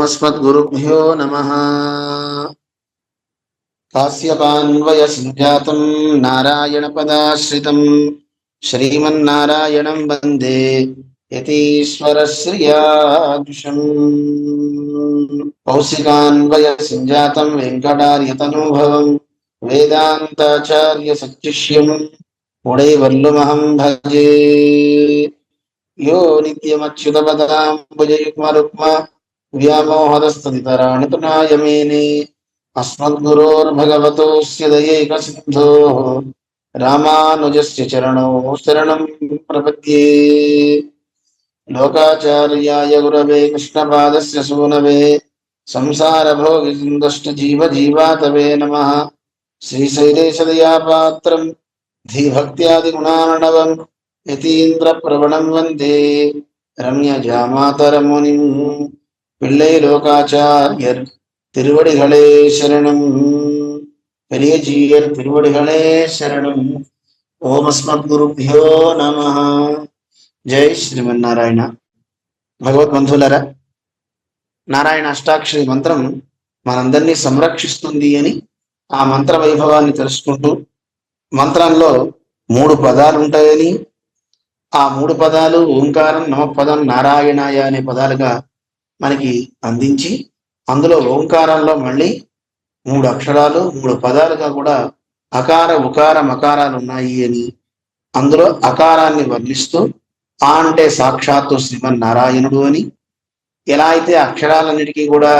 ఓమస్మద్గురుభ్యో నమః. కాశ్యపాన్వయ సంజాతం నారాయణ పదాశ్రితం శ్రీమన్నారాయణం వందే యతీశ్వర శ్రియాదుషం. కౌశికాన్వయ సంజాతం వెంకటార్యతనూభవం వేదాంతాచార్య సత్శిష్యం ఉడైవల్లుమహం భజే. యో నిత్యమచ్యుతపదాంబుజయుగ్మరుక్మ వ్యామోహదస్తదితరాణి తునాయమేనే అస్మద్గురోర్భగవతోస్య దయైకసిన్ధోః రామానుజస్య చరణౌ శరణం ప్రపద్యే. లోకాచార్యాయ గురవే కృష్ణపాదస్య సూనవే సంసారభోగిసిందష్టజీవజీవాతవే నమః. శ్రీశైలేశదయాపాత్రం ధీభక్త్యాదిగుణార్ణవం యతీంద్రప్రవణం వందే ரம்யஜாமாதரமுனிம். பிள்ளை லோகாச்சாரியர் திருவடிகளே சரணம். பெரியஜீயர் திருவடிகளே శరణం. ఓమస్మద్గురుభ్యో నమః. జై శ్రీమన్నారాయణ. భగవద్బంధువులారా, నారాయణ అష్టాక్షరి మంత్రం మనందరినీ సంరక్షిస్తుంది అని ఆ మంత్ర వైభవాన్ని తెలుసుకుంటూ, మంత్రంలో 3 పదాలు ఉంటాయని, ఆ 3 పదాలు ఓంకారం, నమపదం, నారాయణాయ అనే పదాలుగా మనకి అందించి, అందులో ఓంకారంలో మళ్ళీ 3 అక్షరాలు 3 పదాలుగా కూడా అకార ఉకార మకారాలు ఉన్నాయి అని, అందులో అకారాన్ని వర్ణిస్తూ ఆ అంటే సాక్షాత్తు శ్రీమన్నారాయణుడు అని, ఎలా అయితే అక్షరాలన్నిటికీ కూడా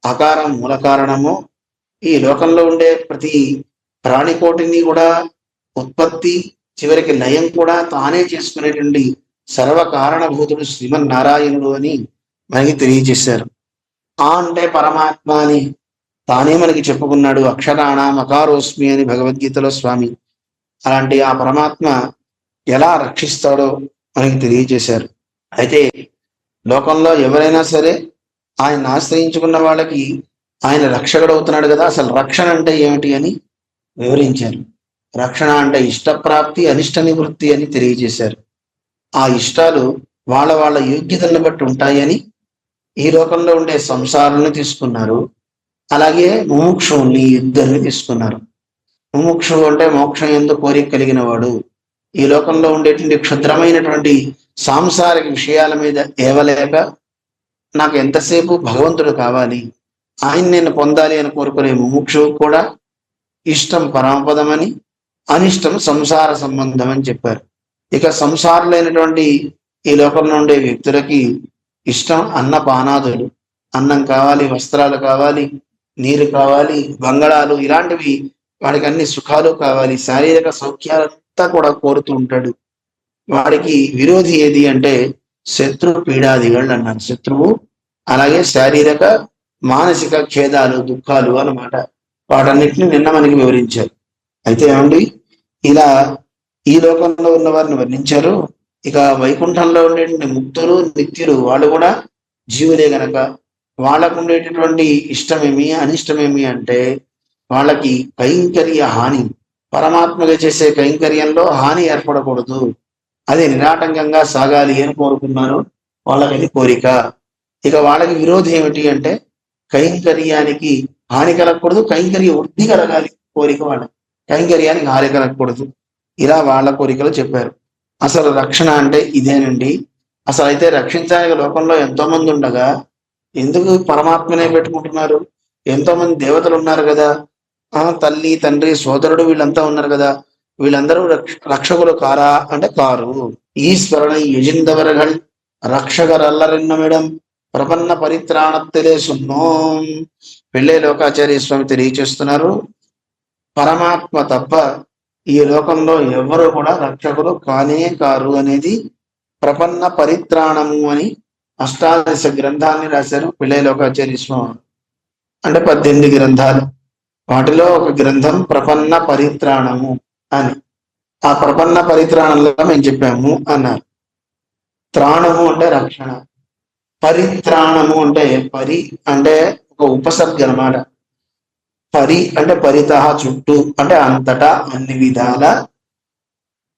అకారం మూల కారణమో, ఈ లోకంలో ఉండే ప్రతి ప్రాణికోటిని కూడా ఉత్పత్తి చివరికి లయం కూడా తానే చేసుకునేటువంటి సర్వకారణభూతుడు శ్రీమన్నారాయణుడు అని మనకి తెలియజేశారు. ఆ అంటే పరమాత్మ అని తానే మనకి చెప్పుకున్నాడు. అక్షరాణం అకారోస్మి అని భగవద్గీతలో స్వామి. అలాంటి ఆ పరమాత్మ ఎలా రక్షిస్తాడో మనకి తెలియజేశారు. అయితే లోకంలో ఎవరైనా సరే ఆయన ఆశ్రయించుకున్న వాళ్ళకి ఆయన రక్షకుడు అవుతున్నాడు కదా. అసలు రక్షణ అంటే ఏమిటి అని వివరించారు. రక్షణ అంటే ఇష్టప్రాప్తి, అనిష్ట నివృత్తి అని తెలియజేశారు. ఆ ఇష్టాలు వాళ్ళ వాళ్ళ యోగ్యతలను బట్టి ఉంటాయని ఈ లోకంలో ఉండే సంసారాలను తీసుకున్నారు. అలాగే ముముక్షువుల్ని ఇద్దరిని తీసుకున్నారు. ముముక్షువు అంటే మోక్షం యందు కోరిక కలిగిన వాడు. ఈ లోకంలో ఉండేటువంటి క్షుద్రమైనటువంటి సాంసారిక విషయాల మీద ఏవలేక నాకు ఎంతసేపు భగవంతుడు కావాలి, ఆయన నేను పొందాలి అని కోరుకునే ముముక్షువు కూడా ఇష్టం పరమపదమని, అనిష్టం సంసార సంబంధం అని చెప్పారు. ఇక సంసారులైనటువంటి ఈ లోకంలో ఉండే వ్యక్తులకి ఇష్టం అన్నపానాదులు. అన్నం కావాలి, వస్త్రాలు కావాలి, నీరు కావాలి, బంగళాలు, ఇలాంటివి వాడికి అన్ని సుఖాలు కావాలి. శారీరక సౌఖ్యాలంతా కూడా కోరుతూ ఉంటాడు. వాడికి విరోధి ఏది అంటే శత్రు పీడాదిగళ్ళు అన్నారు. శత్రువు అలాగే శారీరక మానసిక ఖేదాలు, దుఃఖాలు అన్నమాట. వాటన్నిటిని నిన్న మనకి వివరించారు. అయితే ఏమండి, ఇలా ఈ లోకంలో ఉన్న వారిని వర్ణించారు. ఇక వైకుంఠంలో ఉండేటువంటి ముక్తులు నిత్యులు వాళ్ళు కూడా జీవులే గనక వాళ్ళకు ఉండేటటువంటి ఇష్టమేమి అనిష్టమేమి అంటే వాళ్ళకి కైంకర్య హాని, పరమాత్మగా చేసే కైంకర్యంలో హాని ఏర్పడకూడదు, అది నిరాటంకంగా సాగాలి అని కోరుకున్నారు. వాళ్ళకి అది కోరిక. ఇక వాళ్ళకి విరోధం ఏమిటి అంటే కైంకర్యానికి హాని కలగకూడదు, కైంకర్య వృద్ధి కలగాలి కోరిక. వాళ్ళ కైంకర్యానికి హాని కలగకూడదు. ఇలా వాళ్ళ కోరికలు చెప్పారు. అసలు రక్షణ అంటే ఇదేనండి. అసలు అయితే రక్షించడానికి లోకంలో ఎంతో మంది ఉండగా ఎందుకు పరమాత్మనే పెట్టుకుంటున్నారు? ఎంతో మంది దేవతలు ఉన్నారు కదా, తల్లి తండ్రి సోదరుడు వీళ్ళంతా ఉన్నారు కదా, వీళ్ళందరూ రక్షకులు కారా అంటే కారు. ఈశ్వరుని యజిందవరగల్ రక్షకర్ అల్లరెన్నమిడం ప్రపన్న పరిత్రాణత్తిలే సున్నోం. పిళ్ళై లోకాచార్య స్వామి తెలియచేస్తున్నారు, పరమాత్మ తప్ప ఈ లోకంలో ఎవరు కూడా రక్షకులు కానే కారు అనేది ప్రపన్న పరిత్రాణము అని అష్టాదశ గ్రంథాన్ని రాశారు పిళ్ళై లోకాచార్య స్వామి. అంటే 18 గ్రంథాలు, వాటిలో ఒక గ్రంథం ప్రపన్న పరిత్రాణము అని. ఆ ప్రపన్న పరిత్రాణంలో మేము చెప్పాము అన్నారు. త్రాణము అంటే రక్షణ, పరిత్రాణము అంటే పరి అంటే ఒక ఉపసర్గ అన్నమాట. పరి అంటే పరితః చుట్టూ, అంటే అంతటా అన్ని విధాల,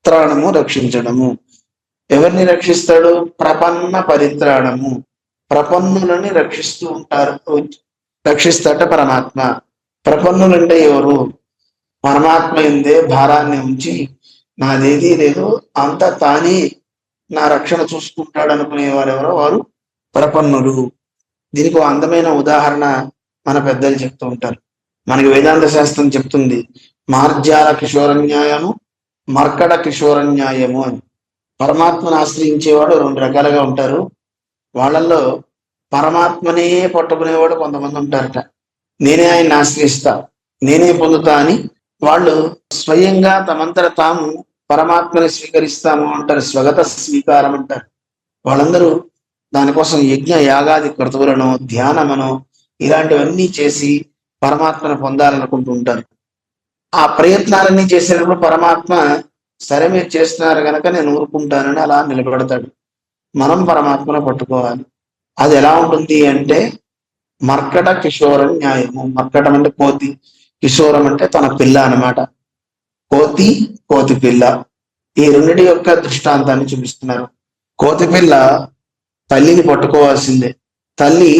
త్రాణము రక్షించడము. ఎవరిని రక్షిస్తాడు? ప్రపన్న పరిత్రాణము. ప్రపన్నులని రక్షిస్తూ ఉంటారు, రక్షిస్తాట పరమాత్మ. ప్రపన్నులంటే ఎవరు? పరమాత్మ ఎందే భారాన్ని ఉంచి నాదేదీ లేదు, అంతా తానే నా రక్షణ చూసుకుంటాడు అనుకునే వారెవరో వారు ప్రపన్నులు. దీనికి ఒక అందమైన ఉదాహరణ మన పెద్దలు చెప్తూ ఉంటారు. మనకి వేదాంత శాస్త్రం చెప్తుంది, మార్జాల కిషోర న్యాయము, మర్కడ కిషోర న్యాయము అని. పరమాత్మను ఆశ్రయించేవాడు రెండు రకాలుగా ఉంటారు. వాళ్ళల్లో పరమాత్మనే పట్టుకునేవాడు కొంతమంది ఉంటారట. నేనే ఆయన్ని ఆశ్రయిస్తా, నేనే పొందుతా అని వాళ్ళు స్వయంగా తమంతట తాము పరమాత్మని స్వీకరిస్తాము అంటారు. స్వగత స్వీకారం అంటారు. వాళ్ళందరూ దానికోసం యజ్ఞ యాగాది క్రతువులను, ధ్యానమును ఇలాంటివన్నీ చేసి పరమాత్మను పొందాలనుకుంటూ ఉంటారు. ఆ ప్రయత్నాలన్నీ చేసినప్పుడు పరమాత్మ సరే మీరు చేస్తున్నారు కనుక నేను ఊరుకుంటానని అలా నిలబెడతాడు. మనం పరమాత్మను పట్టుకోవాలి. అది ఎలా ఉంటుంది అంటే మర్కట కిషోర న్యాయము. మర్కటం అంటే కోతి, కిషోరం అంటే తన పిల్ల అన్నమాట. కోతి, కోతి పిల్ల, ఈ రెండిటి యొక్క దృష్టాంతాన్ని చూపిస్తున్నారు. కోతి పిల్ల తల్లిని పట్టుకోవాల్సిందే. తల్లి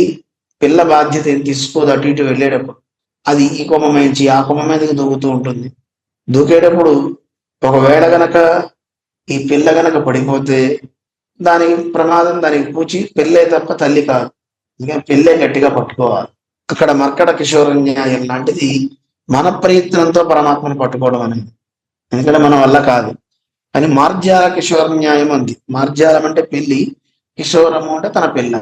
పిల్ల బాధ్యత ఏం తీసుకోదు. అటు ఇటు వెళ్ళేటప్పుడు అది ఈ కొమ్మ నుంచి ఆ కొమ్మ మీదకి దూకుతూ ఉంటుంది. దూకేటప్పుడు ఒకవేళ గనక ఈ పిల్ల గనక పడిపోతే దానికి ప్రమాదం, దానికి పూచి పిల్లే తప్ప తల్లి కాదు. ఇంకా పిల్లే గట్టిగా పట్టుకోవాలి. అక్కడ మర్కట కిషోర న్యాయం లాంటిది మన ప్రయత్నంతో పరమాత్మను పట్టుకోవడం అనేది. ఎందుకంటే మన వల్ల కాదు. అని మార్జాల కిషోర న్యాయం అంది. మార్జాలం అంటే పిల్లి, కిషోరము అంటే తన పిల్ల.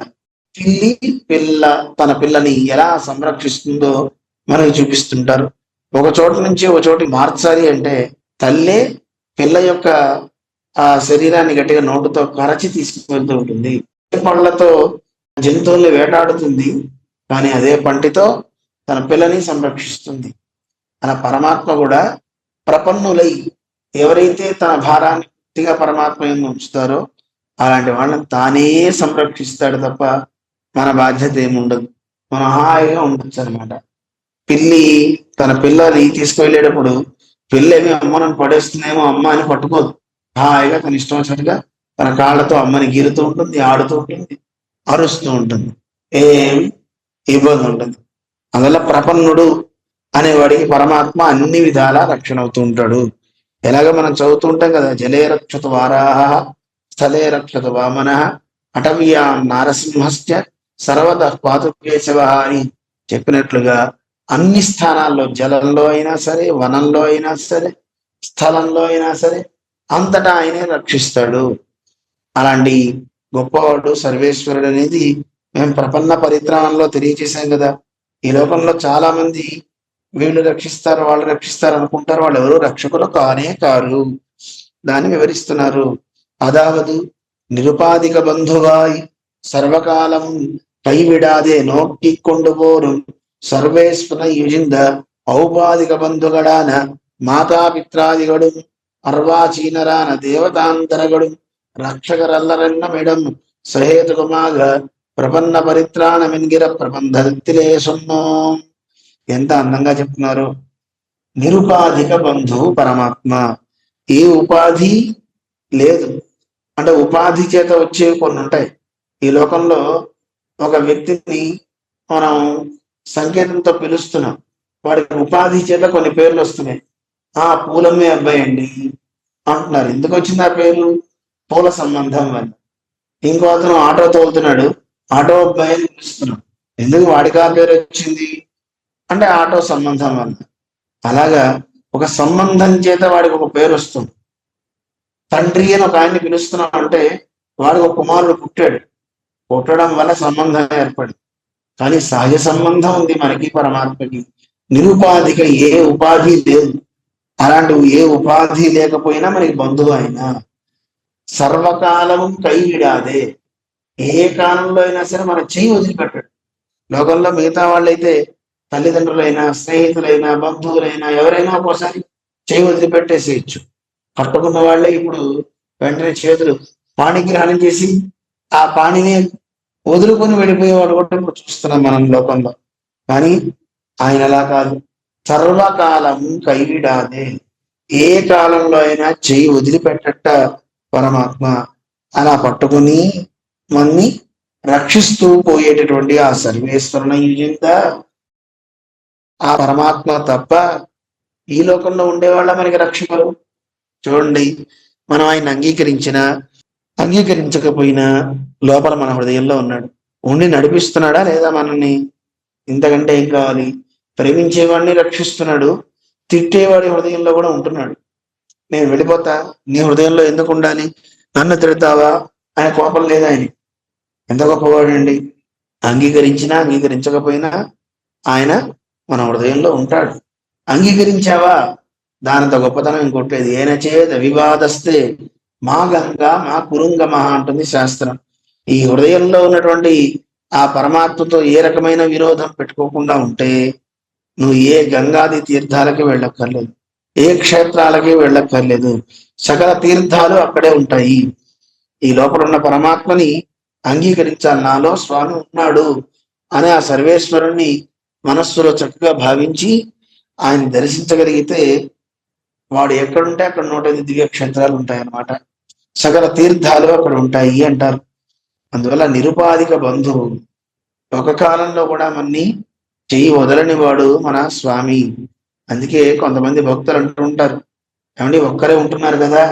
పిల్లి పిల్ల తన పిల్లని ఎలా సంరక్షిస్తుందో మనకి చూపిస్తుంటారు. ఒక చోట నుంచి ఒక చోటికి మార్చాలి అంటే తల్లే పిల్ల యొక్క ఆ శరీరాన్ని గట్టిగా నోటుతో కరచి తీసుకువెళ్తూ ఉంటుంది. పళ్ళతో జంతువుల్ని వేటాడుతుంది, కానీ అదే పంటితో తన పిల్లని సంరక్షిస్తుంది. అలా పరమాత్మ కూడా ప్రపన్నులై ఎవరైతే తన భారాన్ని పూర్తిగా పరమాత్మ యందు ఉంచుతారో అలాంటి వాళ్ళని తానే సంరక్షిస్తాడు తప్ప మన బాధ్యత ఏముండదు. మనం హాయిగా ఉండొచ్చు అనమాట. పిల్లి తన పిల్లని తీసుకువెళ్ళేటప్పుడు పిల్లేమి అమ్మను పడేస్తుందేమో అమ్మ అని పట్టుకోదు. హాయిగా తన ఇష్టం వచ్చినట్టుగా తన కాళ్ళతో అమ్మని గీరుతూ ఉంటుంది, ఆడుతూ ఉంటుంది, అరుస్తూ ఉంటుంది. ఏం ఇబ్బంది ఉంటుంది. అందువల్ల ప్రపన్నుడు అనేవాడికి పరమాత్మ అన్ని విధాలా రక్షణ అవుతూ ఉంటాడు. ఎలాగ మనం చదువుతూ ఉంటాం కదా, జలే రక్షత వారాహ, స్థలే రక్షత వామన, అటవ్యాం నారసింహస్య సర్వత పాతు కేశవ అని చెప్పినట్లుగా అన్ని స్థానాల్లో, జలంలో అయినా సరే, వనంలో అయినా సరే, స్థలంలో అయినా సరే అంతటా ఆయనే రక్షిస్తాడు. అలాంటి గొప్పవాడు సర్వేశ్వరుడు అనేది మేము ప్రపన్న పరిత్రాణంలో తెలియజేశాం కదా. ఈ లోకంలో చాలా మంది వీళ్ళు రక్షిస్తారు, వాళ్ళు రక్షిస్తారు అనుకుంటారు. వాళ్ళు ఎవరు రక్షకులు కానే కారు. దాన్ని వివరిస్తున్నారు. అదావదు నిరుపాధిక బంధువాయ్ సర్వకాలం కైవిడాదే నోక్కి కొండుపోరు సర్వేశ్వర యుజింద ఔపాధిక బంధుగడాన మాతాపిత్రాదిగడు అర్వాచీనరాన దేవతాంతరగడు రక్షకరల్లరన్న మెడం సహేతుకుమాగ ప్రపన్న పరిత్రాణ మిన్గిర ప్రబంధతిలే సున్నో. ఎంత అందంగా చెప్తున్నారు. నిరుపాధిక బంధువు పరమాత్మ. ఏ ఉపాధి లేదు. అంటే ఉపాధి చేత వచ్చేవి కొన్ని ఉంటాయి. ఈ లోకంలో ఒక వ్యక్తిని మనం సంకేతంతో పిలుస్తున్నాం, వాడికి ఉపాధి చేత కొన్ని పేర్లు వస్తున్నాయి. పూలమ్మే అబ్బాయి అండి అంటున్నారు. ఎందుకు వచ్చింది ఆ పేరు? పూల సంబంధం వల్ల. ఇంకో అతను ఆటో తోలుతున్నాడు, ఆటో అబ్బాయి అని పిలుస్తున్నాం. ఎందుకు వాడికి ఆ పేరు వచ్చింది అంటే ఆటో సంబంధం వల్ల. అలాగా ఒక సంబంధం చేత వాడికి ఒక పేరు వస్తుంది. తండ్రి అని ఒక ఆయన్ని పిలుస్తున్నాం అంటే వాడికి ఒక కుమారుడు పుట్టాడు, పుట్టడం వల్ల సంబంధం ఏర్పడింది. కానీ సహజ సంబంధం ఉంది మనకి పరమాత్మకి. నిరుపాధిక ఏ ఉపాధి లేదు. అలాంటి ఏ ఉపాధి లేకపోయినా మనకి బంధువు అయినా సర్వకాలము కైవిడాదే. ఏ కాలంలో అయినా సరే మన చెయ్యి వదిలిపెట్టాడు. లోకంలో మిగతా వాళ్ళైతే తల్లిదండ్రులైనా, స్నేహితులైనా, బంధువులైనా ఎవరైనా ఒక్కోసారి చేయి వదిలిపెట్టేసేయచ్చు. పట్టుకున్న వాళ్ళే ఇప్పుడు వెంటనే చేతులు పాణిగ్రహణం చేసి ఆ పాణిని వదులుకొని వెళ్ళిపోయేవాడు కూడా ఇప్పుడు చూస్తున్నాం మనం లోకంలో. కానీ ఆయన అలా కాదు. సర్వకాలం కైవిడాదే. ఏ కాలంలో అయినా చేయి వదిలిపెట్టట పరమాత్మ. అలా పట్టుకుని మన్ని రక్షిస్తూ పోయేటటువంటి ఆ సర్వేశ్వరుని యుజిందా ఆ పరమాత్మ తప్ప ఈ లోకంలో ఉండేవాళ్ళ మనకి రక్షకులు. చూడండి, మనం ఆయన అంగీకరించకపోయినా లోపల మన హృదయంలో ఉన్నాడు. ఉండి నడిపిస్తున్నాడా లేదా మనల్ని? ఇంతకంటే ఏం కావాలి? ప్రేమించేవాడిని రక్షిస్తున్నాడు, తిట్టేవాడి హృదయంలో కూడా ఉంటున్నాడు. నేను వెళ్ళిపోతా, నీ హృదయంలో ఎందుకు ఉండాలి? నన్ను తిడతావా? ఆయన కోపం లేదా? ఆయన ఎంత గొప్పవాడండి! అంగీకరించకపోయినా ఆయన మన హృదయంలో ఉంటాడు. అంగీకరించావా? దానంత గొప్పతనం ఇంకొట్టేది. ఏన చేత వివాదస్తే మా గంగా మా కురుంగమ అంటుంది శాస్త్రం. ఈ హృదయంలో ఉన్నటువంటి ఆ పరమాత్మతో ఏ రకమైన విరోధం పెట్టుకోకుండా ఉంటే నువ్వు ఏ గంగాది తీర్థాలకి వెళ్ళక్కర్లేదు, ఏ క్షేత్రాలకి వెళ్ళక్కర్లేదు. సకల తీర్థాలు అక్కడే ఉంటాయి. ఈ లోపల ఉన్న పరమాత్మని అంగీకరించాలి. నాలో స్వామి ఉన్నాడు అనే ఆ సర్వేశ్వరుణ్ణి మనస్సులో చక్కగా భావించి ఆయన దర్శించగలిగితే వాడు ఎక్కడుంటే అక్కడ 108 దివ్య క్షేత్రాలు ఉంటాయన్నమాట. సకల తీర్థాలు అక్కడ ఉంటాయి అంటారు. అందువల్ల నిరుపాధిక బంధువు, ఒక కాలంలో కూడా మన్ని చెయ్యి వదలని వాడు మన స్వామి. అందుకే కొంతమంది భక్తులు అంటూ ఉంటారు, ఏమండి ఒక్కరే ఉంటున్నారు కదా,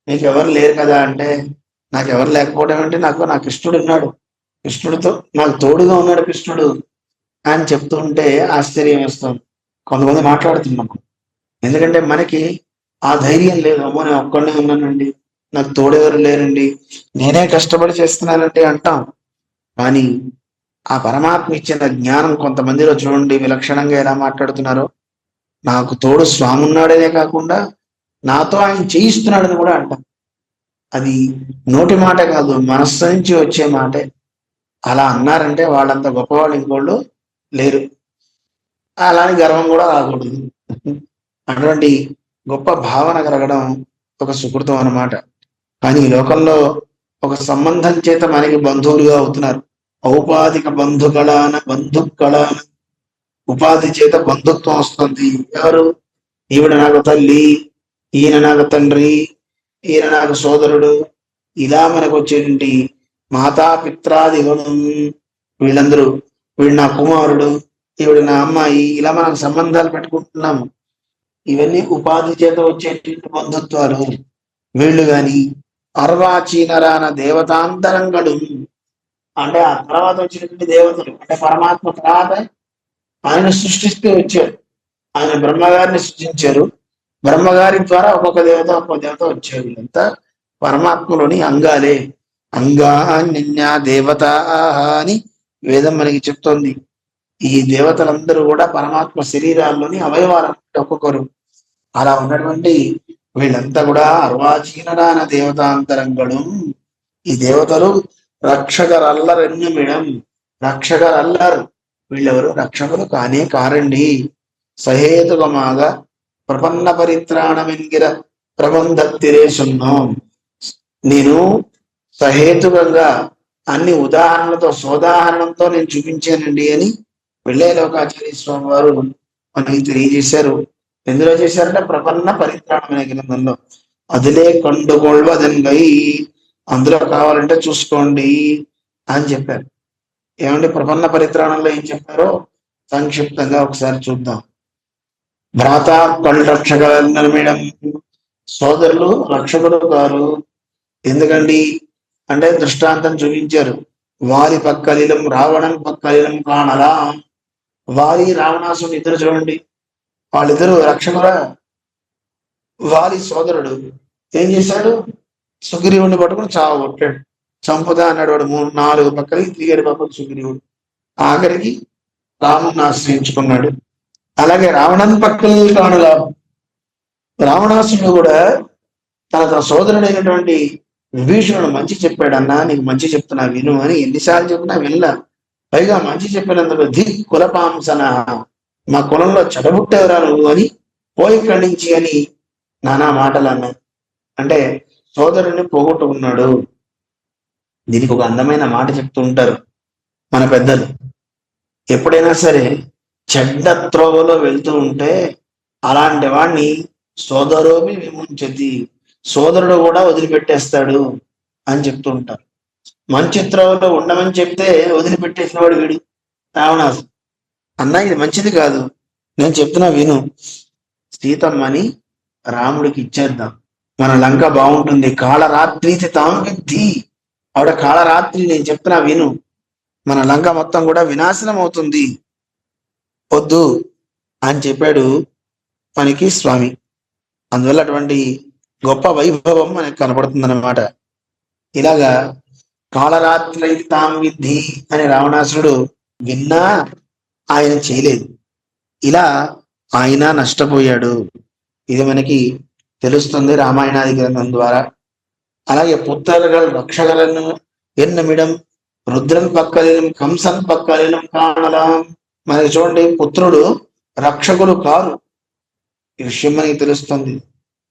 మీకు ఎవరు లేరు కదా అంటే, నాకు ఎవరు లేకపోవడం అంటే నా కృష్ణుడు ఉన్నాడు, కృష్ణుడితో నాకు తోడుగా ఉన్నాడు కృష్ణుడు అని చెప్తూ ఉంటే ఆశ్చర్యం వేస్తుంది. కొంతమంది మాట్లాడుతున్నాం, ఎందుకంటే మనకి ఆ ధైర్యం లేదు. అమ్మో నేను ఒక్కడే ఉన్నానండి, నాకు తోడెవరు లేరండి, నేనే కష్టపడి చేస్తున్నానంటే అంటాం. కానీ ఆ పరమాత్మ ఇచ్చిన జ్ఞానం కొంతమందిలో చూడండి విలక్షణంగా ఎలా మాట్లాడుతున్నారో. నాకు తోడు స్వామి ఉన్నాడనే కాకుండా నాతో ఆయన చేయిస్తున్నాడని కూడా అంటాం. అది నోటి మాట కాదు, మనస్సు నుంచి వచ్చే మాటే. అలా అన్నారంటే వాళ్ళంత గొప్పవాళ్ళు ఇంకోళ్ళు లేరు. అలాని గర్వం కూడా రాకూడదు. అటువంటి గొప్ప భావన కలగడం ఒక సుకృతం అన్నమాట. కానీ ఈ లోకంలో ఒక సంబంధం చేత మనకి బంధువులుగా అవుతున్నారు. ఔపాధిక బంధుకళాన ఉపాధి చేత బంధుత్వం వస్తుంది. ఎవరు? ఈవిడ నాకు తల్లి, ఈయన నాకు తండ్రి, ఈయన నాకు సోదరుడు, ఇలా మనకు వచ్చేటువంటి మాతాపిత్రాదిగణం, వీళ్ళందరూ, వీడు నా కుమారుడు, ఈవిడ నా అమ్మాయి, ఇలా మనకు సంబంధాలు పెట్టుకుంటున్నాము. ఇవన్నీ ఉపాధి చేత వచ్చేటువంటి బంధుత్వాలు. వీళ్ళు గాని అర్వాచీనరాన దేవతాంతరంగడు అంటే ఆ తర్వాత వచ్చినటువంటి దేవతలు, అంటే పరమాత్మ తర్వాత ఆయన సృష్టిస్తూ వచ్చారు. ఆయన బ్రహ్మగారిని సృష్టించారు, బ్రహ్మగారి ద్వారా ఒక్కొక్క దేవత వచ్చారు. వీళ్ళంతా పరమాత్మలోని అంగాలే. అంగాన్య దేవత అని వేదం మనకి చెప్తోంది. ఈ దేవతలందరూ కూడా పరమాత్మ శరీరాల్లోని అవయవాలు ఒక్కొక్కరు. అలా ఉన్నటువంటి వీళ్ళంతా కూడా అర్వాచీనరాన దేవతాంతరంగడు. ఈ దేవతలు రక్షకరల్లరెన్నుమిడం, రక్షకరల్లరు. వీళ్ళెవరు? రక్షకులు కానే కారండి. సహేతుకమాగా ప్రపన్న పరిత్రాణమెన్గిర ప్రబంధత్తిరేసున్నాం. నేను సహేతుకంగా అన్ని ఉదాహరణలతో సోదాహరణంతో నేను చూపించానండి అని వెళ్ళే లోకాచార్య స్వామి వారు మనకి తెలియజేశారు. ఎందులో చేశారంటే ప్రపన్న పరిత్రాణం అనే గ్రంథంలో. అదిలే కండుగొల్వదన్గై, అందులో కావాలంటే చూసుకోండి అని చెప్పారు. ఏమంటే ప్రపన్న పరిత్రాణంలో ఏం చెప్పారో సంక్షిప్తంగా ఒకసారి చూద్దాం. భ్రాత కళ్ళు రక్షకం, సోదరులు రక్షకులు కారు. ఎందుకండి అంటే దృష్టాంతం చూపించారు. వారి పక్కలిలం రావణం పక్కలిలం కానలా. వారి రావణాసుని ఇద్దరు చూడండి, వాళ్ళిద్దరు రక్షకురా. వారి సోదరుడు ఏం చేశాడు? సుగ్రీవుడిని పట్టుకుని చావగొట్టాడు, చంపుదా అన్నాడు. వాడు 3-4 పక్కలకి తిరిగాడు పాపం సుగ్రీవుడు. ఆఖరికి రాముడిని ఆశ్రయించుకున్నాడు. అలాగే రావణం పక్కలు కానులా. రావణాసుడు కూడా తన సోదరుడైనటువంటి విభీషణుడు మంచి చెప్పాడన్నా, నీకు మంచి చెప్తున్నా విను అని ఎన్నిసార్లు చెప్పినా వినలా. పైగా మంచి చెప్పినందుకు కులపాంసన, మా కులంలో చెడబుట్టేవరా నువ్వు అని పోయి ఖండించి అని నానా మాటలు అన్నాడు. అంటే సోదరుడిని పోగొట్టుకున్నాడు. దీనికి ఒక అందమైన మాట చెప్తూ ఉంటారు మన పెద్దలు. ఎప్పుడైనా సరే చెడ్డ త్రోవలో వెళ్తూ ఉంటే అలాంటి వాడిని సోదరోమి విముంచతి, సోదరుడు కూడా వదిలిపెట్టేస్తాడు అని చెప్తూ ఉంటారు. మంచి త్రోవలో ఉండమని చెప్తే వదిలిపెట్టేసిన వాడు వీడు రావణాసు. అన్నా ఇది మంచిది కాదు, నేను చెప్తున్నా విను. సీతమ్మని రాముడికి ఇచ్చేద్దాం, మన లంక బాగుంటుంది. కాళరాత్రి తాంగద్ది, ఆవిడ కాళరాత్రి, నేను చెప్తున్నా విను, మన లంక మొత్తం కూడా వినాశనం అవుతుంది, వద్దు అని చెప్పాడు మనకి స్వామి. అందువల్ల అటువంటి గొప్ప వైభవం మనకి కనపడుతుంది అన్నమాట. ఇలాగా కాళరాత్రి తాం విద్ధి అని రావణాసురుడు విన్నా ఆయన చేయలేదు. ఇలా ఆయన నష్టపోయాడు. ఇది మనకి తెలుస్తుంది రామాయణాది గ్రంథం ద్వారా. అలాగే పుత్రர்கள் రక్షగలను ఎన్నమిడం రుద్రన్ పక్కలినం కంసన్ పక్కలినం కాణలాం. మనకి చూడండి, పుత్రుడు రక్షకులు కారు, ఈ విషయం మనకి తెలుస్తుంది.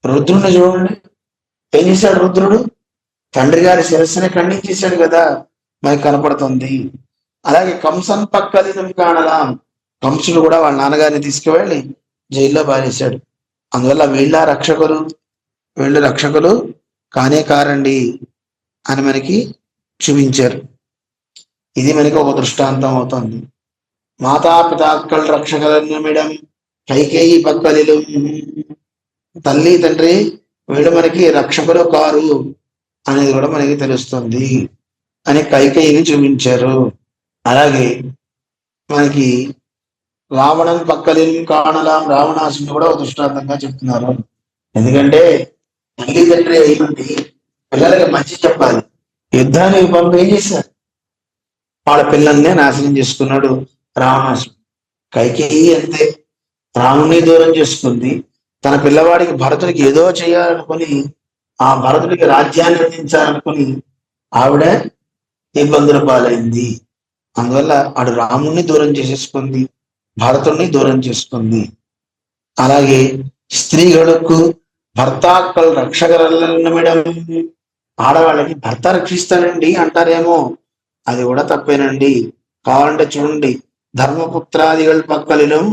రుద్రుడిని చూడండి, ఏం చేశాడు రుద్రుడు? తండ్రి గారి శిరస్సుని ఖండించేశాడు కదా, మనకి కనపడుతుంది. అలాగే కంసన్ పక్కలినం కాణలాం, కంసుడు కూడా వాళ్ళ నాన్నగారిని తీసుకువెళ్ళి జైల్లో పారేశాడు. అందువల్ల వీళ్ళు రక్షకులు కానే కారండి అని మనకి చూపించారు. ఇది మనకి ఒక దృష్టాంతం అవుతుంది. మాతాపితాక్కల్ రక్షకలమిడం కైకేయి పక్కలిలు, తల్లి తండ్రి వీళ్ళు మనకి రక్షకులు కారు అనేది కూడా మనకి తెలుస్తుంది అని కైకేయిని చూపించారు. అలాగే మనకి రావణం పక్కలిని కాణలాం, రావణాసుని కూడా ఒక దృష్టాంతంగా చెప్తున్నారు. ఎందుకంటే తల్లి తండ్రి అయ్యింది, పిల్లలకి మంచి చెప్పాలి. యుద్ధానికి పంపి ఏం చేశారు? వాళ్ళ పిల్లల్నే నాశనం చేసుకున్నాడు రావణాసుడు. కైకేయి అంతే, రాముని దూరం చేసుకుంది. తన పిల్లవాడికి భరతుడికి ఏదో చేయాలనుకుని, ఆ భరతుడికి రాజ్యాన్ని అందించాలనుకుని ఆవిడ ఇబ్బందుల పాలైంది. అందువల్ల ఆడు రాముణ్ణి దూరం చేసేసుకుంది, భరతుడిని దూరం చేసుకుంది. అలాగే స్త్రీలకు భర్తాక్కలు రక్షకరడం, ఆడవాళ్ళకి భర్త రక్షిస్తానండి అంటారేమో, అది కూడా తప్పేనండి. కావాలంటే చూడండి, ధర్మపుత్రాదిகள் పక్కలినం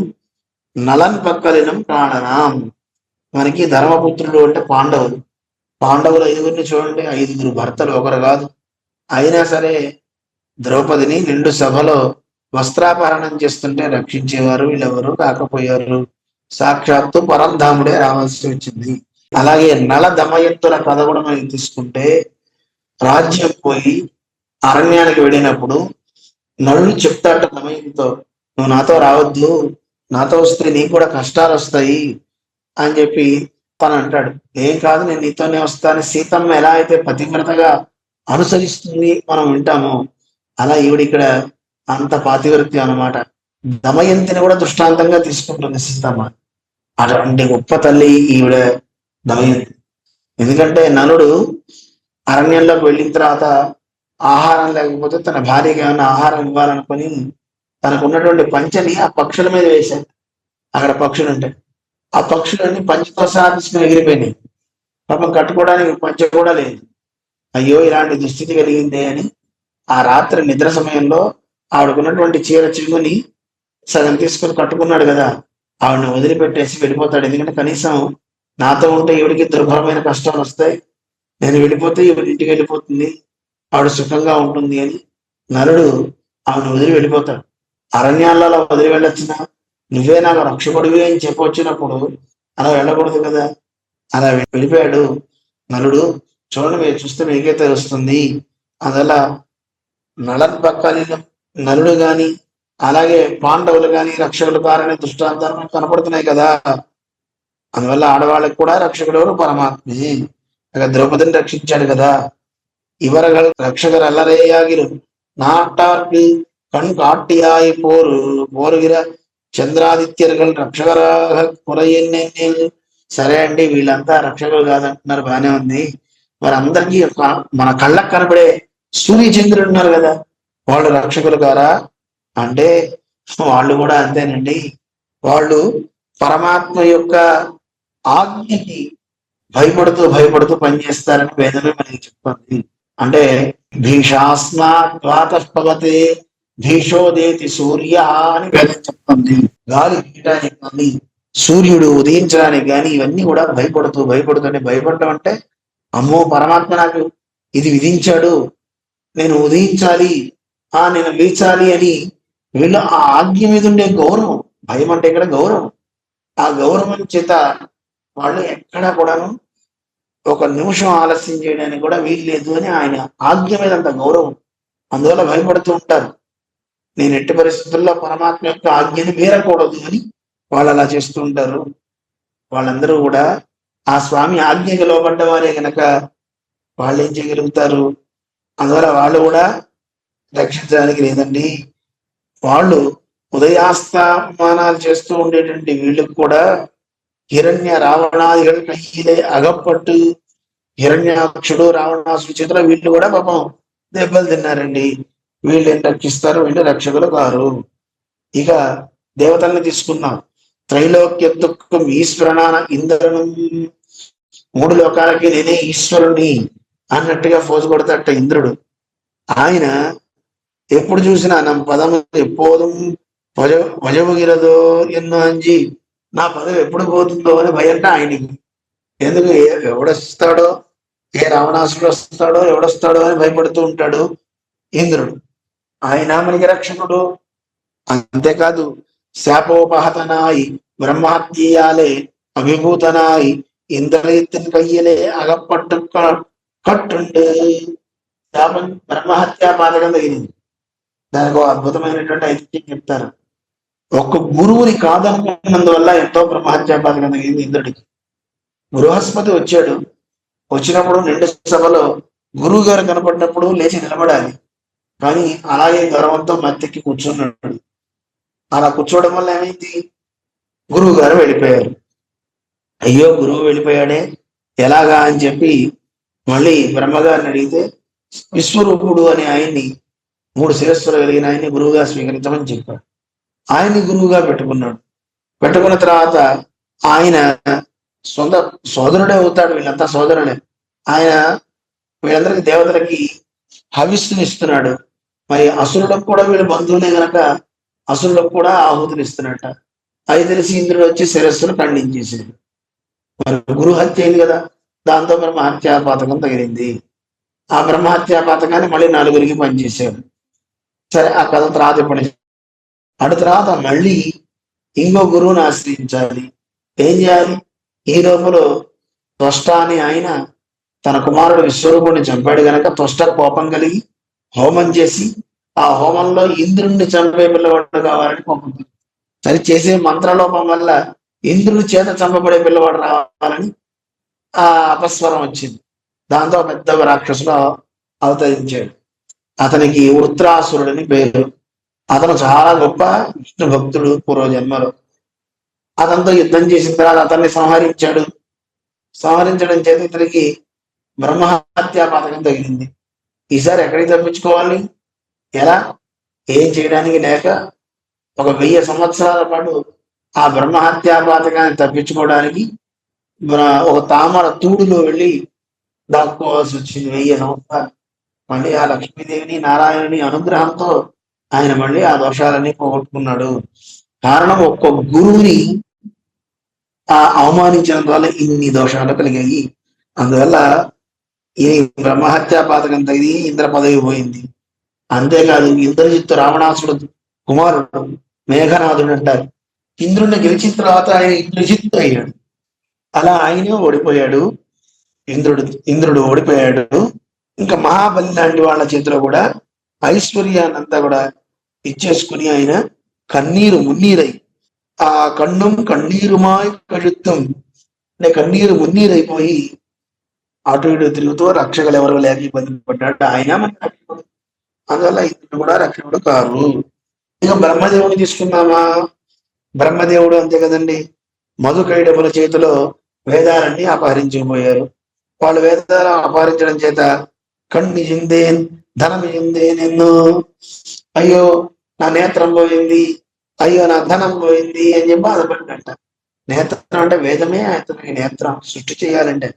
నలన్ పక్కలినం ప్రాణనాం. మనకి ధర్మపుత్రులు అంటే పాండవులు. పాండవులు 5గురిని చూడండి, 5గురు భర్తలు, ఒకరు కాదు. అయినా సరే ద్రౌపదిని నిండు సభలో వస్త్రాపహరణం చేస్తుంటే రక్షించేవారు వీళ్ళెవరు కాకపోయారు. సాక్షాత్తు పరంధాముడే రావాల్సి వచ్చింది. అలాగే నల దమయంతుల కథ కూడా మనకి తీసుకుంటే, రాజ్యం పోయి అరణ్యానికి వెళ్ళినప్పుడు నలుడు చెప్తాట దమయంతో, నువ్వు నాతో రావద్దు, నాతో వస్తే నీకు కూడా కష్టాలు వస్తాయి అని చెప్పి తను అంటాడు. ఏం కాదు, నేను నీతోనే వస్తాను. సీతమ్మ ఎలా అయితే పతివ్రతగా అనుసరిస్తుంది మనం వింటామో, అలా ఈవిడ ఇక్కడ అంత పాతివ్రత్యం అన్నమాట. దమయంతిని కూడా దృష్టాంతంగా తీసుకుంటుంది సీతమ్మ. అటువంటి గొప్ప తల్లి ఈవిడ దమయంతి. ఎందుకంటే నలుడు అరణ్యంలోకి వెళ్ళిన తర్వాత ఆహారం లేకపోతే తన భార్యకి ఏమైనా ఆహారం ఇవ్వాలనుకుని తనకు ఉన్నటువంటి పంచని ఆ పక్షుల మీద వేశాడు. అక్కడ పక్షులు ఉంటాయి, ఆ పక్షులన్నీ పంచతో సహా తీసుకుని ఎగిరిపోయినాయి. పాపం కట్టుకోవడానికి పంచ కూడా లేదు. అయ్యో ఇలాంటి దుస్థితి కలిగిందే అని ఆ రాత్రి నిద్ర సమయంలో ఆవిడకున్నటువంటి చీర చిగుని సగం తీసుకుని కట్టుకున్నాడు కదా, ఆవిడని వదిలిపెట్టేసి వెళ్ళిపోతాడు. ఎందుకంటే కనీసం నాతో ఉంటే ఈవిడికి దుర్భరమైన కష్టాలు వస్తాయి, నేను వెళ్ళిపోతే ఈవిడ ఇంటికి వెళ్ళిపోతుంది, ఆవిడ సుఖంగా ఉంటుంది అని నలుడు ఆవిడ వదిలి వెళ్ళిపోతాడు. అరణ్యాలలో వదిలి వెళ్ళొచ్చినా నువ్వే నాకు రక్షకుడివి అని చెప్పొచ్చినప్పుడు అలా వెళ్ళకూడదు కదా, అలా వెళ్ళిపోయాడు నలుడు. చూడండి, మీరు చూస్తే మీకే తెలుస్తుంది. అందువల్ల నలన్ పక్కలి నలుడు గాని అలాగే పాండవులు గాని రక్షకులు కారనే దృష్టాంతాలు కనపడుతున్నాయి కదా. అందువల్ల ఆడవాళ్ళకి కూడా రక్షకుడు ఎవరు? పరమాత్మే. ద్రౌపదిని రక్షించాడు కదా. ఇవరగల్ రక్షకర్ అల్లరేయాగిరు నాటార్కి కణ్ కాట్టియాయి పోరుగిర చంద్రాదిత్యர்கள் రక్షకరాగ కురయన్నే. సరే అండి, వీళ్ళంతా రక్షకులు కాదంటున్నారు, బానే ఉంది. వారందరికీ మన కళ్ళకు కనబడే సూర్యచంద్రుడు ఉన్నారు కదా, వాళ్ళు రక్షకులు కారా అంటే వాళ్ళు కూడా అంతేనండి. వాళ్ళు పరమాత్మ యొక్క ఆజ్ఞకి భయపడుతూ పనిచేస్తారని వేదమే మనకి చెప్తుంది. అంటే భీషాస్మాత్పవతే భీషోదేతి సూర్య అని వేదం చెప్తుంది. గాలి తీయడానికి కానీ, సూర్యుడు ఉదయించడానికి కానీ ఇవన్నీ కూడా భయపడుతూ భయపడడం అంటే, అమ్మో పరమాత్మ నాకు ఇది విధించాడు, నేను ఉదయించాలి, నేను లేచాలి అని వీళ్ళు ఆ ఆజ్ఞ మీద ఉండే గౌరవం, భయం అంటే ఇక్కడ గౌరవం, ఆ గౌరవం చేత వాళ్ళు ఎక్కడా కూడాను ఒక నిమిషం ఆలస్యం చేయడానికి కూడా వీలు లేదు అని ఆయన ఆజ్ఞ మీద అంత గౌరవం. అందువల్ల భయపడుతూ ఉంటారు. నేను ఎట్టి పరిస్థితుల్లో పరమాత్మ యొక్క ఆజ్ఞని మీరకూడదు అని వాళ్ళు అలా చేస్తూ ఉంటారు. వాళ్ళందరూ కూడా ఆ స్వామి ఆజ్ఞకి లోబడ్డ వారే గనక వాళ్ళు ఏం చేయగలుగుతారు? అందువల్ల వాళ్ళు కూడా రక్షించడానికి లేదండి. వాళ్ళు ఉదయాస్తమానాలు చేస్తూ ఉండేటువంటి వీళ్ళకి కూడా హిరణ్య రావణాదిகள் కయ్యిలే అగప్పట్టు, హిరణ్యాక్షుడు రావణాసుడు చేతిలో వీళ్ళు కూడా పాపం దెబ్బలు తిన్నారండి. వీళ్ళు ఏం రక్షిస్తారు? వీళ్ళు రక్షకులు కారు. ఇక దేవతల్ని తీసుకున్నాం. త్రైలోక్య దుఃఖం ఈశ్వరనాన ఇంద్రను, మూడు లోకాలకి నేనే ఈశ్వరుని అన్నట్టుగా ఫోజు కొడతాట ఇంద్రుడు. ఆయన ఎప్పుడు చూసినా నా పదము ఎప్పోదుం వజముగిరదో ఎన్నో అంజి, నా పదవి ఎప్పుడు పోతుందో అని భయంట ఆయనకి. ఎందుకు? ఎవడొస్తాడో, ఏ రావణాసుడు వస్తాడో ఎవడొస్తాడో అని భయపడుతూ ఉంటాడు ఇంద్రుడు. ఆయన మనకి రక్షకుడు. అంతేకాదు శాపోపహతనాయి బ్రహ్మహత్యాలే అభిభూతనాయి ఇంద్రయత్తిన కయ్యలే అగప్పట్టు కట్టుండే. శాపం బ్రహ్మహత్యా పాతకం తగిలింది. దానికి ఒక అద్భుతమైనటువంటి ఐతిహ్యం చెప్తారు. ఒక్క గురువుని కాదనుకున్నందువల్ల ఎంతో బ్రహ్మహత్యా పాతకం తగిలింది ఇంద్రుడికి. బృహస్పతి వచ్చాడు. వచ్చినప్పుడు నిండు సభలో గురువు గారు కనపడినప్పుడు లేచి నిలబడాలి. కానీ అలాగే గర్వంతో మత్తెక్కి కూర్చున్నాడు. అలా కూర్చోవడం వల్ల ఏమైంది? గురువు గారు వెళ్ళిపోయారు. అయ్యో గురువు వెళ్ళిపోయాడే ఎలాగా అని చెప్పి మళ్ళీ బ్రహ్మగారిని అడిగితే, విశ్వరూపుడు అనే ఆయన్ని, 3 శిరస్సులు కలిగిన ఆయన్ని గురువుగా స్వీకరించమని చెప్పాడు. ఆయన్ని గురువుగా పెట్టుకున్నాడు. పెట్టుకున్న తర్వాత ఆయన సొంత సోదరుడే అవుతాడు. వీళ్ళంతా సోదరుడే. ఆయన వీళ్ళందరికీ దేవతలకి హవిస్సుని ఇస్తున్నాడు. మరి అసురులకు కూడా వీళ్ళు బంధువులే గనక అసురులకు కూడా ఆహుతులు ఇస్తున్నట్ట. అది తెలిసి ఇంద్రుడు వచ్చి శిరస్సును ఖండించేసాడు. మరి గురు హత్య అయింది కదా, దాంతో బ్రహ్మహత్యా పాతకం తగిలింది. ఆ బ్రహ్మహత్యా పాతకాన్ని మళ్ళీ 4గురికి పనిచేశాడు. సరే, ఆ కథ తర్వాత ఇప్పుడు అటు తర్వాత మళ్ళీ ఇంకో గురువుని ఆశ్రయించాలి. ఏం చేయాలి? ఈ లోపల త్వష్ట అని ఆయన తన కుమారుడు విశ్వరూపుడిని చంపాడు గనక త్వష్ట కోపం కలిగి హోమం చేసి, ఆ హోమంలో ఇంద్రుణ్ణి చంపే పిల్లవాడు కావాలని కోపం. సరి చేసే మంత్రలోపం వల్ల ఇంద్రుడి చేత చంపబడే పిల్లవాడు రావాలని ఆ అపస్వరం వచ్చింది. దాంతో పెద్ద రాక్షసుడు అవతరించాడు. అతనికి వృత్రాసురుడని పేరు. అతను చాలా గొప్ప విష్ణు భక్తుడు పూర్వజన్మలో. అతనితో యుద్ధం చేసిన తర్వాత అతన్ని సంహరించాడు. సంహరించడం చేత ఇతనికి బ్రహ్మహత్యా పాతకం తగిలింది. ఈసారి ఎక్కడికి తప్పించుకోవాలి? ఎలా? ఏం చేయడానికి లేక ఒక 1000 సంవత్సరాల పాటు ఆ బ్రహ్మహత్యా పాతకాన్ని తప్పించుకోవడానికి ఒక తామర తూడులో వెళ్ళి దాక్కోవాల్సి వచ్చింది 1000 సంవత్సరాలు. మళ్ళీ ఆ లక్ష్మీదేవిని నారాయణుని అనుగ్రహంతో ఆయన మళ్ళీ ఆ దోషాలన్నీ పోగొట్టుకున్నాడు. కారణం ఒక్క గురువుని అవమానించడం వల్ల ఇన్ని దోషాలు కలిగాయి. అందువల్ల ఈ బ్రహ్మహత్యా పాతకం తగిలి ఇంద్ర పదవి పోయింది. అంతేకాదు ఇంద్రజిత్తు రావణాసుడు కుమారుడు మేఘనాథుడు అంటారు. ఇంద్రుడిని గెలిచిన తర్వాత ఆయన ఇంద్రజిత్తు అయ్యాడు. అలా ఆయనే ఓడిపోయాడు. ఇంద్రుడు ఓడిపోయాడు. ఇంకా మహాబలి లాంటి వాళ్ళ చేతిలో కూడా ఐశ్వర్యాన్నంతా కూడా ఇచ్చేసుకుని ఆయన కన్నీరు మున్నీరై, ఆ కన్నుం కన్నీరుమాయ్ కழுத்துం అంటే కన్నీరు మున్నీరైపోయి అటు ఇటు తిరుగుతూ రక్షకులు ఎవరు లేక ఇబ్బంది పడ్డాడు. ఆయన మన రక్షకుడు. అందువల్ల ఇంద్రుడు కూడా రక్షకుడు కారు. ఇక బ్రహ్మదేవుని తీసుకున్నామా? బ్రహ్మదేవుడు అంతే కదండి, మధుకైడముల చేతిలో వేదాలన్నీ అపహరించిపోయారు. వాళ్ళు వేదాలు అపహరించడం చేత కన్ను చిందేన్ ధనం చిందేన్ ఎన్నో, అయ్యో నా నేత్రం పోయింది, అయ్యో నా ధనం పోయింది అని చెప్పి బాధపడినట్ట. నేత్రం అంటే వేదమే అతనికి నేత్రం. సృష్టి చేయాలంటే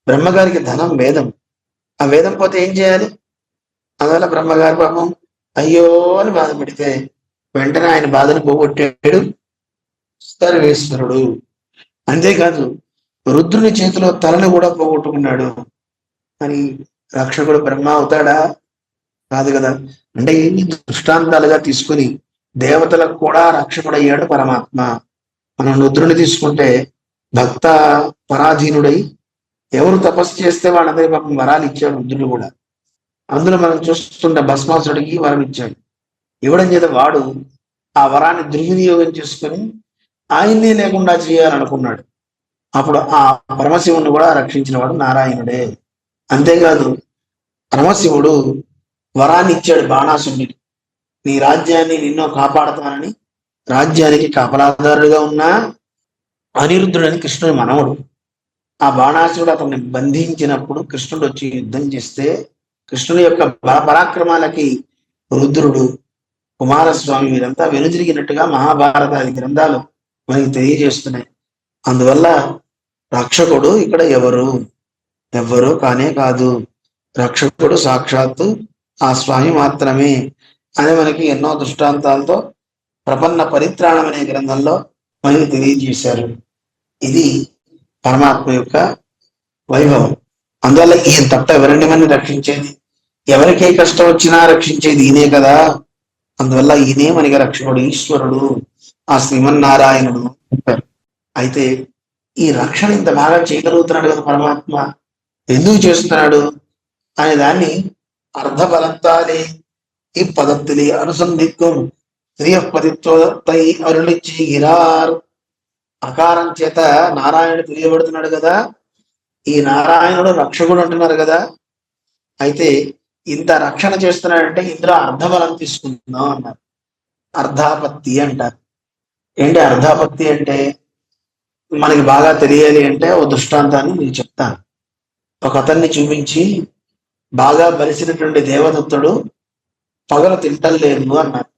బ్రహ్మగారికి ధనం వేదం. ఆ వేదం పోతే ఏం చేయాలి? అందువల్ల బ్రహ్మగారి పాపం అయ్యో అని బాధపడితే వెంటనే ఆయన బాధను పోగొట్టాడు సర్వేశ్వరుడు. అంతేకాదు రుద్రుని చేతిలో తలను కూడా పోగొట్టుకున్నాడు. అని రక్షకుడు బ్రహ్మ అవుతాడా? కాదు కదా. అంటే ఇన్ని దృష్టాంతాలుగా తీసుకుని దేవతలకు కూడా రక్షకుడయ్యాడు పరమాత్మ. మనం రుద్రుని తీసుకుంటే భక్త పరాధీనుడై ఎవరు తపస్సు చేస్తే వాళ్ళందరి పాపం వరాలు ఇచ్చాడు రుద్రుడు కూడా. అందులో మనం చూస్తుంటే భస్మాసుడికి వరం ఇచ్చాడు. ఇవ్వడం చేత వాడు ఆ వరాన్ని దుర్వినియోగం చేసుకొని ఆయన్నే లేకుండా చేయాలనుకున్నాడు. అప్పుడు ఆ పరమశివుని కూడా రక్షించిన వాడు నారాయణుడే. అంతేకాదు పరమశివుడు వరాన్ని ఇచ్చాడు బాణాసురుడికి, నీ రాజ్యాన్ని నిన్నో కాపాడతానని. రాజ్యానికి కాపలాదారుడుగా ఉన్న అనిరుద్ధుడని కృష్ణుడి మనవడు. ఆ బాణాసురుడు అతన్ని బంధించినప్పుడు కృష్ణుడు వచ్చి యుద్ధం చేస్తే కృష్ణుని యొక్క పరాక్రమాలకి రుద్రుడు, కుమారస్వామి వీరంతా వెనుదిరిగినట్టుగా మహాభారతాది గ్రంథాలు మనకి తెలియజేస్తున్నాయి. అందువల్ల రక్షకుడు ఇక్కడ ఎవ్వరు కానే కాదు, రక్షకుడు సాక్షాత్తు ఆ స్వామి మాత్రమే అని మనకి ఎన్నో దృష్టాంతాలతో ప్రపన్న పరిత్రాణం అనే గ్రంథంలో మనకి తెలియజేశారు. ఇది పరమాత్మ యొక్క వైభవం. అందువల్ల ఈయన తప్ప ఎవరిని మనం రక్షించేది, ఎవరికే కష్టం వచ్చినా రక్షించేది ఈయనే కదా. అందువల్ల ఈయనే మనకి రక్షకుడు, ఈశ్వరుడు, ఆ శ్రీమన్నారాయణుడు అంటారు. అయితే ఈ రక్షణ ఇంత బాగా చేయగలుగుతున్నాడు కదా పరమాత్మ, ఎందుకు చేస్తున్నాడు అనే దాన్ని అర్ధబలంతాలే ఈ పదత్తులే అనుసంధిత్వం స్త్రీయపదిత్వై అరుళిచ్చి గిరార్. అకారం చేత నారాయణుడు తెలియబడుతున్నాడు కదా. ఈ నారాయణుడు రక్షకుడు అంటున్నారు కదా. అయితే ఇంత రక్షణ చేస్తున్నాడంటే ఇందులో అర్ధబలం తీసుకుంటున్నాం అన్నారు. అర్ధాపత్తి అంటారు. ఏంటి అర్ధాపత్తి అంటే? మనకి బాగా తెలియాలి అంటే ఓ దృష్టాంతాన్ని నేను చెప్తాను. ఒక అతన్ని చూపించి, బాగా బలిసినటువంటి దేవదత్తుడు పగలు తింటలేదు అన్నారు.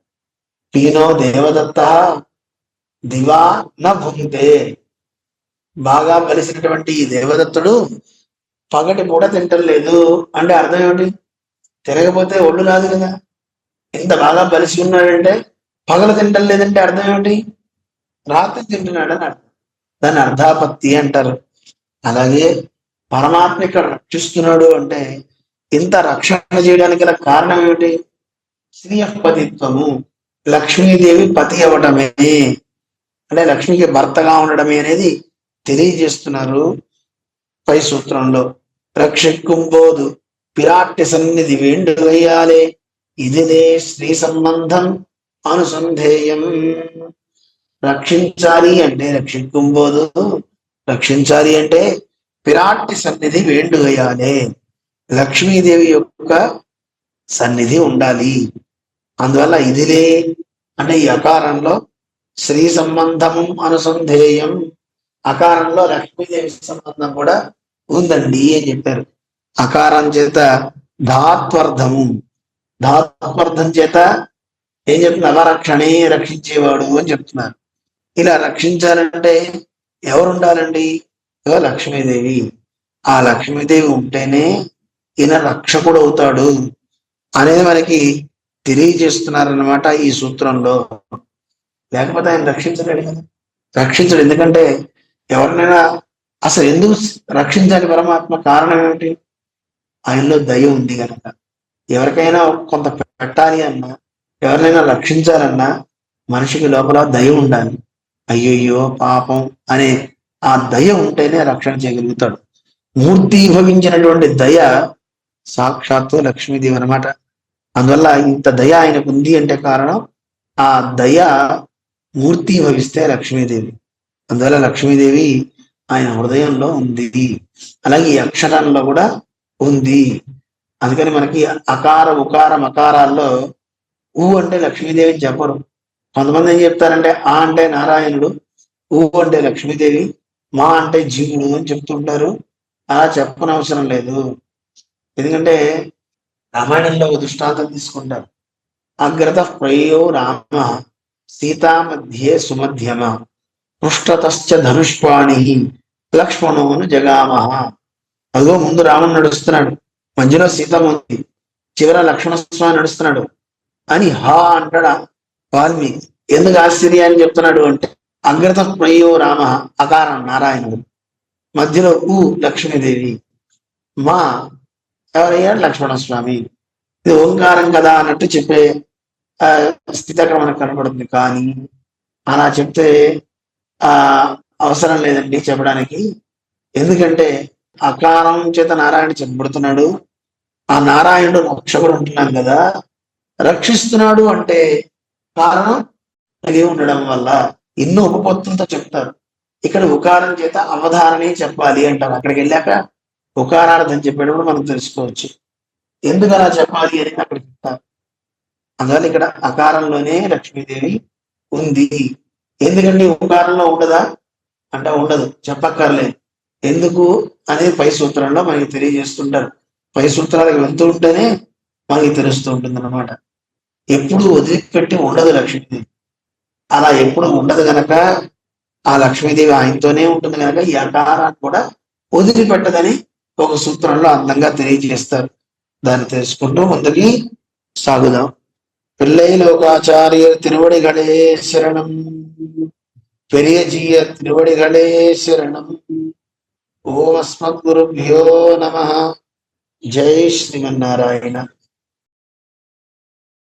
పీనో దేవదత్త దివా న భుంతే. బాగా బలిసినటువంటి ఈ దేవదత్తుడు పగటి పూట తింటలేదు అంటే అర్థం ఏమిటి? తిరగపోతే ఒళ్ళు రాదు కదా. ఇంత బాగా బలిసి ఉన్నాడంటే పగలు తింటలేదంటే అర్థం ఏమిటి? రాత్రి తింటున్నాడని అర్థం. దాన్ని అర్ధాపత్తి అంటారు. అలాగే పరమాత్మ ఇక్కడ రక్షిస్తున్నాడు అంటే ఇంత రక్షణ చేయడానికి గల కారణం ఏమిటి? శ్రీయపతిత్వము, లక్ష్మీదేవి పతి అవ్వడమే, అంటే లక్ష్మికి భర్తగా ఉండడమే అనేది తెలియజేస్తున్నారు పై సూత్రంలో. రక్షిక్కుంబోదు పిరాట్టి సన్నిధి వేండు వేయాలే, ఇదిలే శ్రీ సంబంధం అనుసంధేయం. రక్షించాలి అంటే రక్షిక్కుంబోదు, రక్షించాలి అంటే పిరాట్టి సన్నిధి వేండు వేయాలే, లక్ష్మీదేవి యొక్క సన్నిధి ఉండాలి. అందువల్ల ఇదిలే అంటే ఈ అకారంలో శ్రీ సంబంధం అనుసంధేయం, అకారంలో లక్ష్మీదేవి సంబంధం కూడా ఉందండి అని చెప్పారు. అకారం చేత ధాత్వర్థము, ధాత్వర్థం చేత ఏం చెప్తున్నారు? అవరక్షణే, రక్షించేవాడు అని చెప్తున్నారు. ఇలా రక్షించాలంటే ఎవరు ఉండాలండి? లక్ష్మీదేవి. ఆ లక్ష్మీదేవి ఉంటేనే ఈయన రక్షకుడు అవుతాడు అనేది మనకి తెలియజేస్తున్నారన్నమాట ఈ సూత్రంలో. లేకపోతే ఆయన రక్షించలేడు కదా. రక్షించడు. ఎందుకంటే ఎవరినైనా అసలు ఎందుకు రక్షించాలి పరమాత్మ? కారణం ఏమిటి? ఆయనలో దయ ఉంది కనుక. ఎవరికైనా కొంత పెట్టాలి అన్నా, ఎవరినైనా రక్షించాలన్నా మనిషికి లోపల దయ ఉండాలి. అయ్యయ్యో పాపం అనే ఆ దయ ఉంటేనే రక్షణ చేయగలుగుతాడు. మూర్తీభవించినటువంటి దయ సాక్షాత్తు లక్ష్మీదేవి అనమాట. అందువల్ల ఇంత దయ ఆయనకు ఉంది అంటే కారణం ఆ దయ మూర్తీభవిస్తే లక్ష్మీదేవి. అందువల్ల లక్ష్మీదేవి ఆయన హృదయంలో ఉంది. అలాగే ఈ అక్షరంలో కూడా ఉంది. అందుకని మనకి అకార ఉకార మకారాల్లో ఊ అంటే లక్ష్మీదేవి చెప్పరు. కొంతమంది ఏం చెప్తారంటే ఆ అంటే నారాయణుడు, ఊ అంటే లక్ష్మీదేవి, మా అంటే జీవుడు అని చెప్తుంటారు. అలా చెప్పనవసరం లేదు. ఎందుకంటే రామాయణంలో ఒక దృష్టాంతం తీసుకుంటారు. అగ్రత ప్రయో రామ సీతా మధ్యే సుమధ్యమ పృష్ఠతశ్చ ధనుష్పాణి లక్ష్మణోను జగామహ. అదిగో ముందు రాముడు నడుస్తున్నాడు, మధ్యలో సీతమ్మ ఉంది, చివర లక్ష్మణస్వామి నడుస్తున్నాడు అని హా అంటాడా వాల్మీకి. ఎందుకు ఆశ్చర్యాన్ని చెప్తున్నాడు అంటే అగ్రత ప్రయో రామ అకారం నారాయణుడు, మధ్యలో ఊ లక్ష్మీదేవి, మా ఎవరయ్యాడు లక్ష్మణస్వామి. ఇది ఓంకారం కదా అన్నట్టు చెప్పే స్థితి అక్కడ మనకు కనబడుతుంది. కానీ అలా చెప్తే ఆ అవసరం లేదండి చెప్పడానికి. ఎందుకంటే అకారం చేత నారాయణ చెప్పబడుతున్నాడు. ఆ నారాయణుడు రక్షకుడు ఉంటున్నాడు కదా, రక్షిస్తున్నాడు అంటే కారణం కలిగి ఉండడం వల్ల. ఎన్నో ఉపపత్తులతో చెప్తారు. ఇక్కడ ఉకారం చేత అవధారణే చెప్పాలి అంటారు. అక్కడికి వెళ్ళాక ఉకారార్థం చెప్పేటప్పుడు మనం తెలుసుకోవచ్చు ఎందుకు అలా చెప్పాలి అని అక్కడ చెప్తారు. అందువల్ల ఇక్కడ అకారంలోనే లక్ష్మీదేవి ఉంది. ఎందుకండి ఉకారంలో ఉండదా అంటే ఉండదు, చెప్పక్కర్లేదు. ఎందుకు అనేది పై సూత్రంలో మనకి తెలియజేస్తుంటారు. పై సూత్రాలకు వెళ్తూ ఉంటేనే మనకి తెలుస్తూ ఉంటుంది అన్నమాట. ఎప్పుడు వదిలిపెట్టి ఉండదు లక్ష్మీదేవి. అలా ఎప్పుడు ఉండదు గనక ఆ లక్ష్మీదేవి ఆయనతోనే ఉంటుంది కనుక ఈ అకారాన్ని కూడా వదిలిపెట్టదని ఒక సూత్రంలో అందంగా తెలియజేస్తారు. దాన్ని తెలుసుకుంటూ ముందుకి సాగుదాం. పిల్లై లోకాచార్య తిరువడిகளே శరణం. పెరియజీయ తిరువడిகளே శరణం. ఓం అస్మద్గురుభ్యో నమః. జై శ్రీమన్నారాయణ.